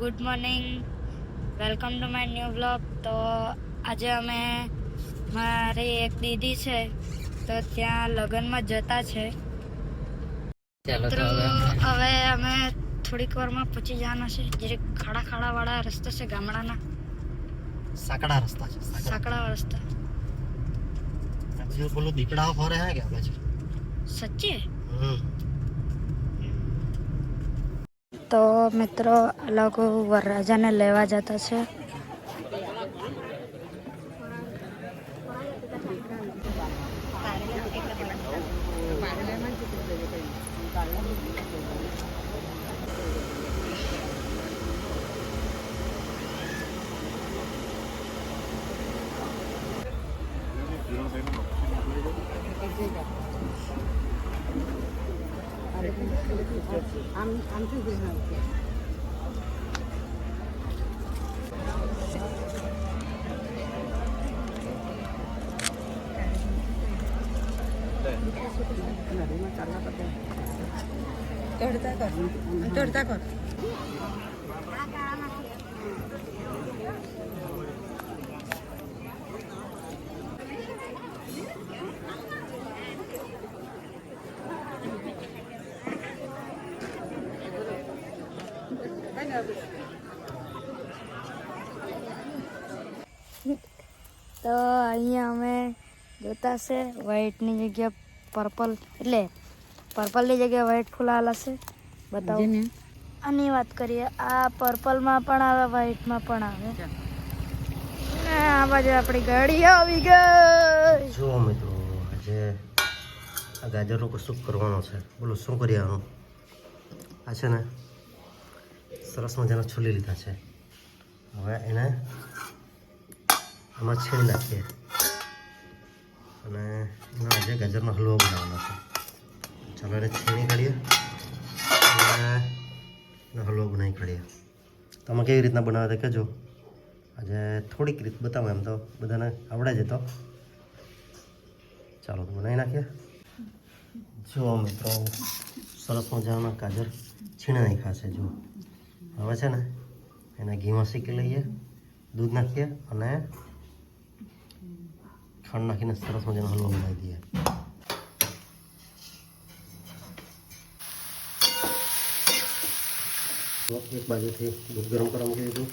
Good morning, welcome to my new blog. તો આજે અમે મારી એક દીદી છે તો ત્યાં લગ્નમાં જતા છે. તો હવે અમે થોડીક વારમાં પહોંચી જવાના છે. જે ખાડા વાળા રસ્તા છે ગામડાના, સાકડા રસ્તા છે. સાંકડા રસ્તા. જે બોલો દીકડાઓ ફરે હે કે આપણે છે સચ્ચે. તો મિત્રો લોકો વરરાજાને લેવા જતા છે. તોડતા કર. તો અહીંયા અમે જોતા છે વ્હાઈટની જગ્યા પર્પલ, એટલે પર્પલની જગ્યાએ વ્હાઈટ ફૂલ આવેલા છે. બતાવો આની વાત કરીએ. આ પર્પલમાં પણ આવે, વ્હાઈટમાં પણ આવે. આ બાજુ આપણી ગાડી આવી ગઈ. જો મિત્રો આજે આ ગાજરનો કશું કરવાનો છે. બોલો શું કરીએ આનું? આ છે ને સરસ મજાના છોલી લીધા છે. હવે એને આમાં છીણી નાખીએ અને એનો આજે ગાજરનો હલવો બનાવવાનો છે. ચાલો એને છીણી કાઢીએ અને એનો હલવો બનાવી કાઢીએ. તમે કેવી રીતના બનાવે તે કહેજો. આજે થોડીક રીત બતાવો, એમ તો બધાને આવડે છે. તો ચાલો તો બનાવી નાખીએ. જો મિત્રો સરસ મજાના ગાજર છીણા નાખ્યા છે. જો હવે છે ને એને ઘીમાં શેકી લઈએ, દૂધ નાખીએ અને ખાંડ નાખીને સરસ મજાનો હલવો બનાવી દઈએ. એક બાજુથી દૂધ ગરમ કરવા મૂકી દીધું.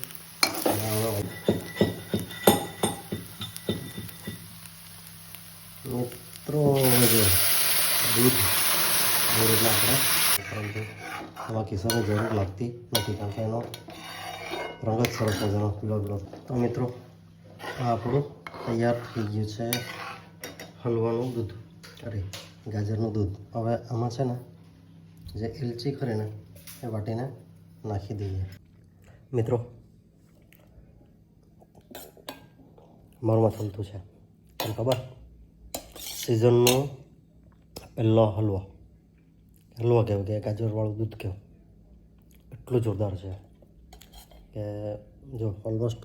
મિત્રો જો દૂધ રીતના આપણે, પરંતુ આવા કિસ્સામાં જરૂર લાગતી નથી કારણ કે એનો રંગ જ સરસ મજાનો પીળો. તો મિત્રો આ આપણું તૈયાર થઈ ગયું છે હલવાનું દૂધ, અરે ગાજરનું દૂધ. હવે આમાં છે ને જે એલચી ખરી ને એ વાટીને નાખી દઈએ. મિત્રો મારું માથું થતું છે, તમને ખબર? સિઝનનો પહેલો હલવો કહેવાય કે ગાજરવાળું દૂધ કહેવાય. એટલું જોરદાર છે કે જો ઓલમોસ્ટ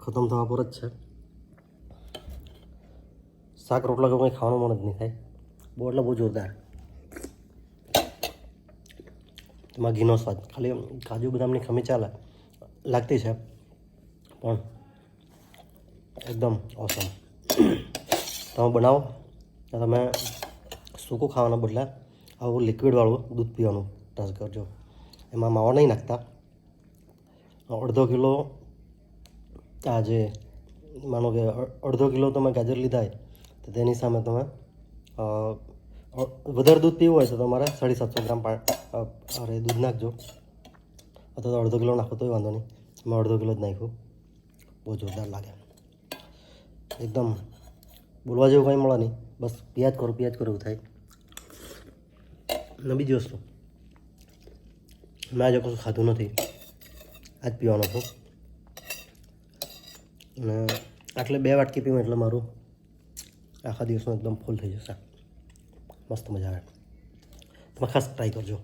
ખતમ થવા પર જ છે. શાક રોટલા કે કંઈ ખાવાનું મન જ નહીં થાય. એટલે બહુ જોરદાર. એમાં ઘીનો સ્વાદ, ખાલી કાજુ બદામની ખમી ચાલે લાગતી છે પણ એકદમ ઓસમ. તમે બનાવો તમે સૂકું ખાવાના બદલે આવું લિક્વિડવાળું દૂધ પીવાનું ટ્રાય કરજો. એમાં માવો નહીં નાખતા. અડધો કિલો આજે માનો કે અડધો કિલો તમે ગાજર લીધા હોય તો તેની સામે તમે વધારે દૂધ પીવું હોય તો તમારે 750 ગ્રામ દૂધ નાખજો, અથવા તો અડધો કિલો નાખો તોય વાંધો નહીં. મેં અડધો કિલો જ નાખ્યું. બહુ જોરદાર લાગે એકદમ. બોલવા જેવું કંઈ મળે નહીં, બસ પિયાજ કરો એવું થાય. અને બીજી વસ્તુ, મેં આજે કશું ખાધું નથી, આજ પીવાનો છું. અને આટલે 2 વાટકી પીવું એટલે મારું આખા દિવસનું એકદમ ફૂલ થઈ જશે. મસ્ત મજા આવે. તમે ખાસ ટ્રાય કરજો.